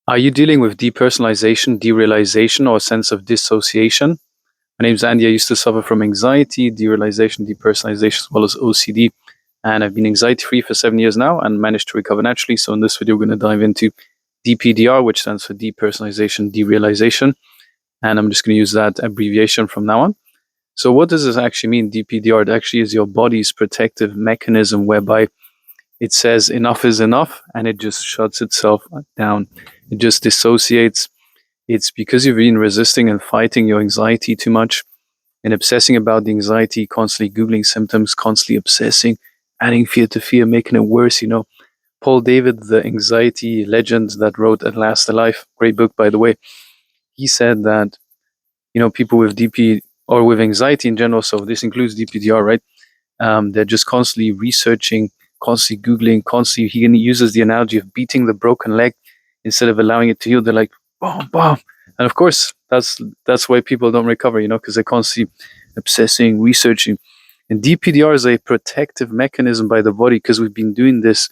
Are you dealing with depersonalization, derealization, or a sense of dissociation? My name is Andy. I used to suffer from anxiety, derealization, depersonalization, as well as OCD. And I've been anxiety-free for 7 years now and managed to recover naturally. So in this video, we're going to dive into DPDR, which stands for depersonalization, derealization. And I'm just going to use that abbreviation from now on. So what does this actually mean, DPDR? It actually is your body's protective mechanism whereby it says enough is enough and it just shuts itself down. It just dissociates. It's because you've been resisting and fighting your anxiety too much and obsessing about the anxiety, constantly Googling symptoms, constantly obsessing, adding fear to fear, making it worse. You know, Paul David, the anxiety legend that wrote At Last Alive, great book, by the way, he said that, you know, people with DP or with anxiety in general, so this includes DPDR, right? They're just constantly researching, constantly Googling, constantly, he uses the analogy of beating the broken leg instead of allowing it to heal. They're like, boom, boom. And of course, that's why people don't recover, you know, because they're constantly obsessing, researching. And DPDR is a protective mechanism by the body because we've been doing this,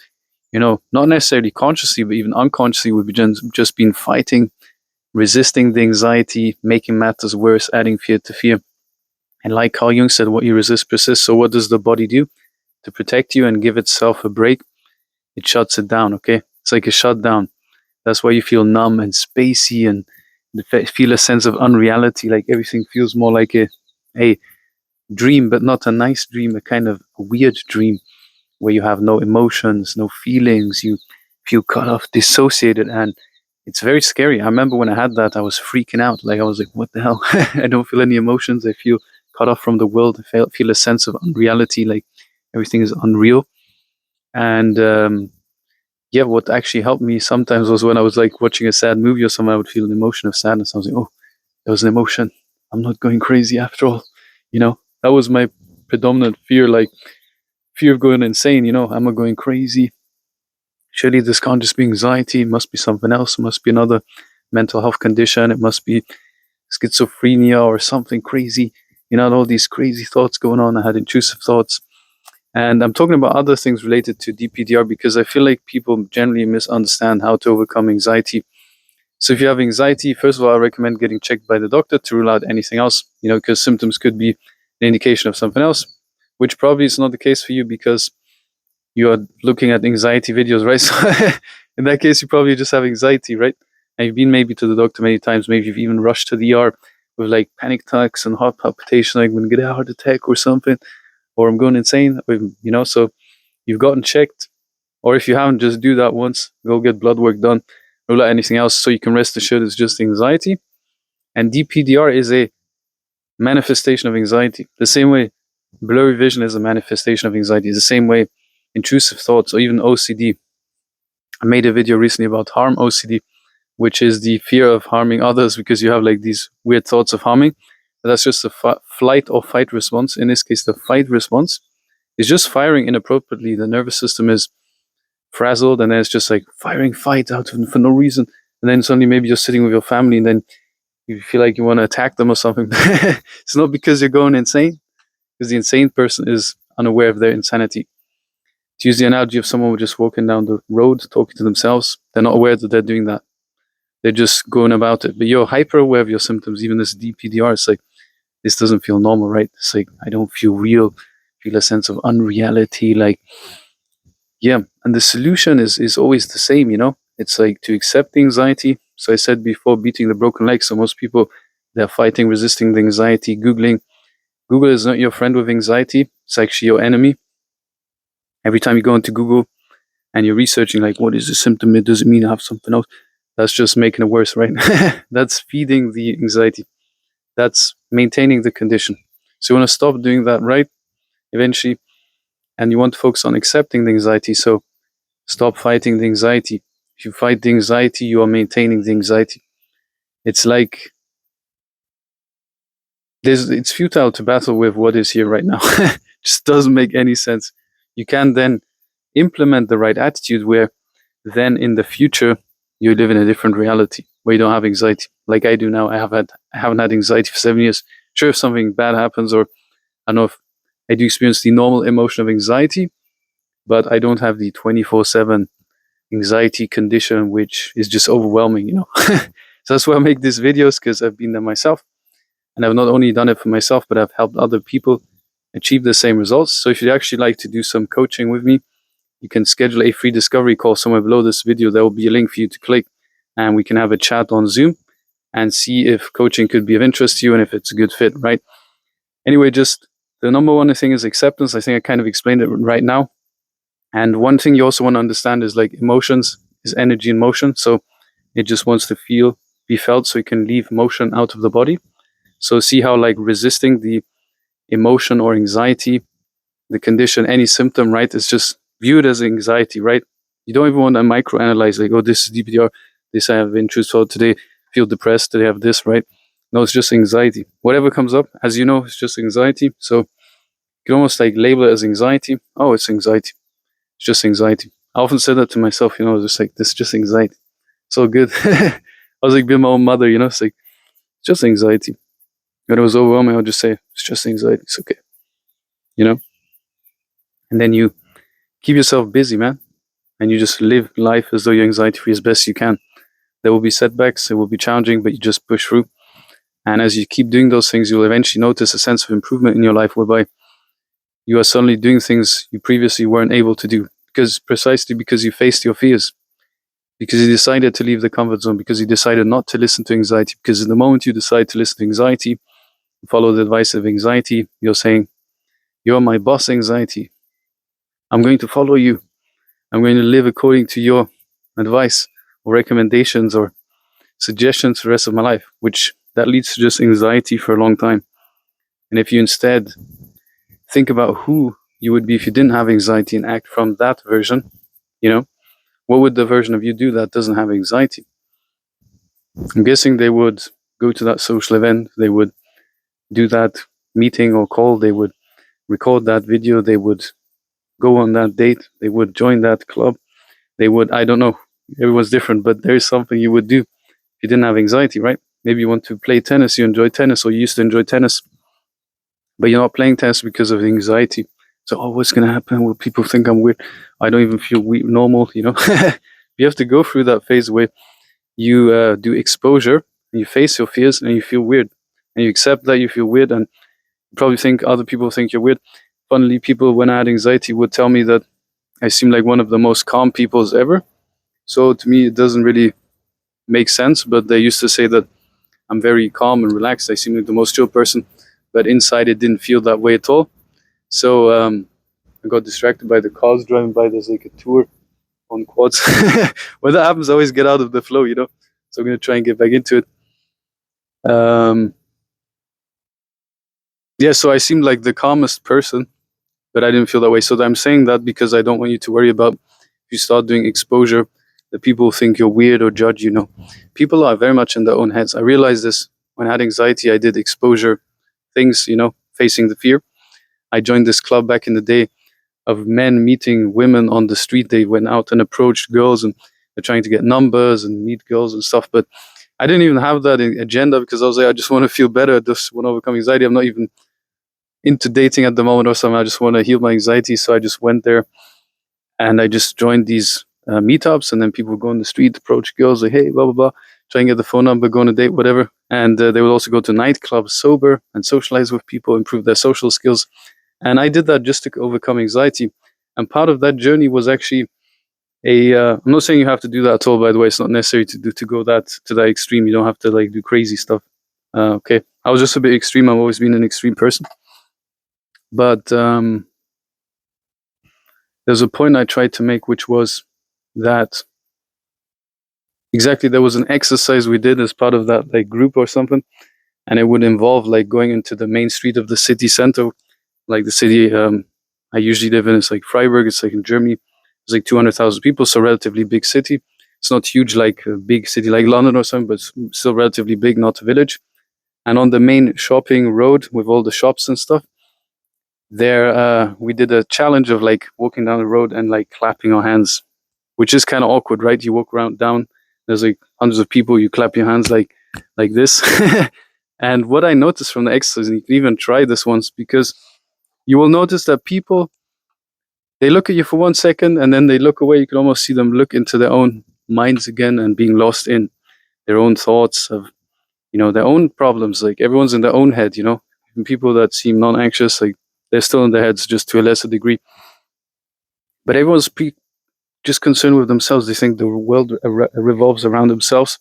you know, not necessarily consciously, but even unconsciously, we've just been fighting, resisting the anxiety, making matters worse, adding fear to fear. And like Carl Jung said, what you resist persists. So what does the body do to protect you and give itself a break? It shuts it down, okay? It's like a shutdown. That's why you feel numb and spacey and feel a sense of unreality, like everything feels more like a dream, but not a nice dream, a kind of weird dream where you have no emotions, no feelings, you feel cut off, dissociated, and it's very scary. I remember when I had that, I was freaking out. Like I was like, what the hell? I don't feel any emotions. I feel cut off from the world. I feel a sense of unreality, like everything is unreal. And yeah, what actually helped me sometimes was when I was like watching a sad movie or something, I would feel an emotion of sadness. I was like, oh, there was an emotion. I'm not going crazy after all. You know, that was my predominant fear, like fear of going insane. You know, am I going crazy? Surely this can't just be anxiety. It must be something else. It must be another mental health condition. It must be schizophrenia or something crazy. You know, all these crazy thoughts going on. I had intrusive thoughts. And I'm talking about other things related to DPDR because I feel like people generally misunderstand how to overcome anxiety. So if you have anxiety, first of all, I recommend getting checked by the doctor to rule out anything else, you know, because symptoms could be an indication of something else, which probably is not the case for you because you are looking at anxiety videos, right? So in that case, you probably just have anxiety, right? And you've been maybe to the doctor many times. Maybe you've even rushed to the ER with like panic attacks and heart palpitation, like I'm going to get a heart attack or something, or I'm going insane, you know, so you've gotten checked. Or if you haven't, just do that once, go get blood work done, rule out anything else, so you can rest assured it's just anxiety. And DPDR is a manifestation of anxiety. The same way blurry vision is a manifestation of anxiety. It's the same way intrusive thoughts or even OCD. I made a video recently about harm OCD, which is the fear of harming others because you have like these weird thoughts of harming. That's just a flight or fight response. In this case, the fight response is just firing inappropriately. The nervous system is frazzled and then it's just like firing fight out for no reason. And then suddenly maybe you're sitting with your family and then you feel like you want to attack them or something. It's not because you're going insane, because the insane person is unaware of their insanity. To use the analogy of someone who's just walking down the road, talking to themselves, they're not aware that they're doing that. They're just going about it. But you're hyper aware of your symptoms, even this DPDR. It's like, this doesn't feel normal, right? It's like, I don't feel real, feel a sense of unreality, like, yeah. And the solution is always the same, you know? It's like to accept the anxiety. So I said before, beating the broken leg. So most people, they're fighting, resisting the anxiety, Googling. Google is not your friend with anxiety. It's actually your enemy. Every time you go into Google and you're researching, like, what is the symptom? It doesn't mean I have something else. That's just making it worse, right? That's feeding the anxiety. That's maintaining the condition. So you want to stop doing that, right? Eventually. And you want to focus on accepting the anxiety. So stop fighting the anxiety. If you fight the anxiety, you are maintaining the anxiety. It's like it's futile to battle with what is here right now. Just doesn't make any sense. You can then implement the right attitude where then in the future you live in a different reality where you don't have anxiety like I do now. I haven't had anxiety for 7 years. Sure, if something bad happens, or I don't know if I do experience the normal emotion of anxiety, but I don't have the 24/7 anxiety condition, which is just overwhelming, So that's why I make these videos, because I've been there myself. And I've not only done it for myself, but I've helped other people achieve the same results. So if you'd actually like to do some coaching with me, you can schedule a free discovery call somewhere below this video. There will be a link for you to click, and we can have a chat on Zoom and see if coaching could be of interest to you and if it's a good fit, right? Anyway, just the number one thing is acceptance. I think I kind of explained it right now. And one thing you also want to understand is like emotions is energy in motion. So it just wants to be felt, so it can leave motion out of the body. So see how like resisting the emotion or anxiety, the condition, any symptom, right, is just viewed as anxiety, right? You don't even want to microanalyze like, oh, this is DPDR, this I have interest for today, feel depressed, today I have this, right? No, it's just anxiety. Whatever comes up, as you know, it's just anxiety. So you can almost like label it as anxiety. Oh, it's anxiety. It's just anxiety. I often say that to myself, just like, this is just anxiety. So good. I was like being my own mother, it's like, it's just anxiety. When it was overwhelming, I'll just say, it's just anxiety. It's okay. And then you keep yourself busy, man. And you just live life as though you're anxiety free as best you can. There will be setbacks, it will be challenging, but you just push through. And as you keep doing those things, you'll eventually notice a sense of improvement in your life, whereby you are suddenly doing things you previously weren't able to do, precisely because you faced your fears, because you decided to leave the comfort zone, because you decided not to listen to anxiety. Because in the moment you decide to listen to anxiety, follow the advice of anxiety, you're saying, you're my boss, anxiety. I'm going to follow you. I'm going to live according to your advice or recommendations or suggestions for the rest of my life, which that leads to just anxiety for a long time. And if you instead think about who you would be if you didn't have anxiety and act from that version, what would the version of you do that doesn't have anxiety? I'm guessing they would go to that social event, they would do that meeting or call, they would record that video, they would go on that date, they would join that club, they would, I don't know, everyone's different, but there's something you would do if you didn't have anxiety, right? Maybe you want to play tennis, you enjoy tennis, or you used to enjoy tennis, but you're not playing tennis because of anxiety. So, oh, what's going to happen? Will people think I'm weird? I don't even feel normal, You have to go through that phase where you do exposure, and you face your fears, and you feel weird, and you accept that you feel weird, and you probably think other people think you're weird. Funnily, people, when I had anxiety, would tell me that I seem like one of the most calm peoples ever. So to me, it doesn't really make sense, but they used to say that I'm very calm and relaxed. I seem like the most chill person, but inside it didn't feel that way at all. So I got distracted by the cars driving by. There's like a tour on quads. When that happens, I always get out of the flow, So I'm going to try and get back into it. Yeah, so I seemed like the calmest person, but I didn't feel that way. So I'm saying that because I don't want you to worry about if you start doing exposure, that people think you're weird or judge you. People are very much in their own heads. I realized this when I had anxiety. I did exposure things, facing the fear. I joined this club back in the day of men meeting women on the street. They went out and approached girls, and they're trying to get numbers and meet girls and stuff. But I didn't even have that agenda, because I was like, I just want to feel better. I just want to overcome anxiety. I'm not even into dating at the moment or something. I just want to heal my anxiety. So I just went there and I just joined these meetups, and then people would go on the street, approach girls, like, hey, blah, blah, blah, try and get the phone number, go on a date, whatever. And they would also go to nightclubs sober and socialize with people, improve their social skills. And I did that just to overcome anxiety. And part of that journey was actually I'm not saying you have to do that at all, by the way. It's not necessary to go to that extreme. You don't have to like do crazy stuff. Okay. I was just a bit extreme. I've always been an extreme person. But there's a point I tried to make, which was that exactly there was an exercise we did as part of that like group or something, and it would involve like going into the main street of the city center, like the city I usually live in. It's like Freiburg. It's like in Germany. It's like 200,000 people, so relatively big city. It's not huge like a big city like London or something, but still relatively big, not a village. And on the main shopping road with all the shops and stuff, there we did a challenge of like walking down the road and like clapping our hands, which is kind of awkward, right? You walk around down, there's like hundreds of people, you clap your hands like this. And what I noticed from the exercise, and you can even try this once, because you will notice that people, they look at you for 1 second and then they look away. You can almost see them look into their own minds again and being lost in their own thoughts of, their own problems. Like everyone's in their own head, and people that seem non-anxious, like they're still in their heads, just to a lesser degree. But everyone's just concerned with themselves. They think the world revolves around themselves,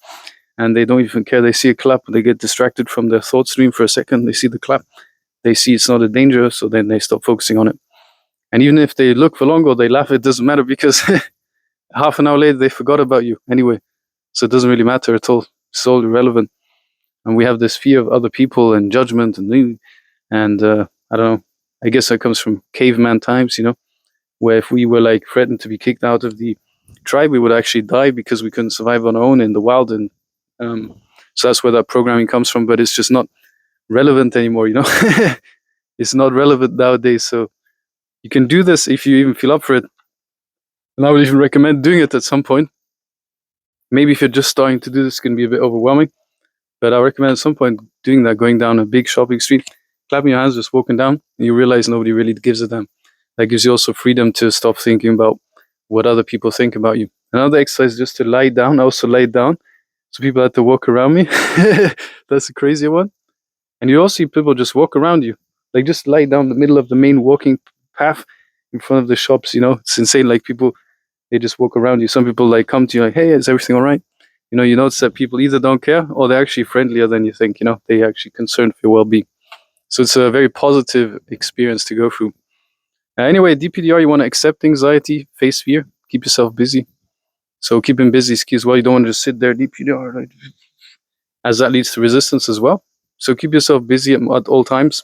and they don't even care. They see a clap, they get distracted from their thought stream for a second. They see the clap, they see it's not a danger, so then they stop focusing on it. And even if they look for longer, they laugh, it doesn't matter, because half an hour later they forgot about you anyway. So it doesn't really matter at all. It's all irrelevant. And we have this fear of other people and judgment and I don't know. I guess that comes from caveman times, where if we were like threatened to be kicked out of the tribe, we would actually die because we couldn't survive on our own in the wild. And so that's where that programming comes from. But it's just not relevant anymore, It's not relevant nowadays. So you can do this if you even feel up for it. And I would even recommend doing it at some point. Maybe if you're just starting to do this, it can be a bit overwhelming. But I recommend at some point doing that, going down a big shopping street, clapping your hands, just walking down, and you realize nobody really gives a damn. That gives you also freedom to stop thinking about what other people think about you. Another exercise is just to lie down. I also lay down, so people have to walk around me. That's a crazier one. And you also see people just walk around you, like just lie down in the middle of the main walking path in front of the shops. It's insane. Like people, they just walk around you. Some people like come to you like, hey, is everything all right? You notice that people either don't care or they're actually friendlier than you think. They're actually concerned for your well-being. So it's a very positive experience to go through. Anyway, DPDR, you want to accept anxiety, face fear, keep yourself busy. So keeping busy is key as well. You don't want to just sit there, DPDR, right? As that leads to resistance as well. So keep yourself busy at all times.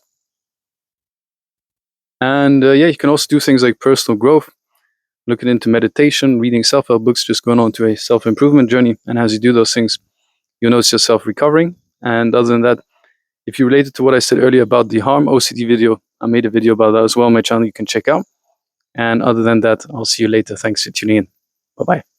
And you can also do things like personal growth, looking into meditation, reading self-help books, just going on to a self-improvement journey. And as you do those things, you'll notice yourself recovering. And other than that, if you related to what I said earlier about the harm OCD video, I made a video about that as well on my channel you can check out. And other than that, I'll see you later. Thanks for tuning in. Bye-bye.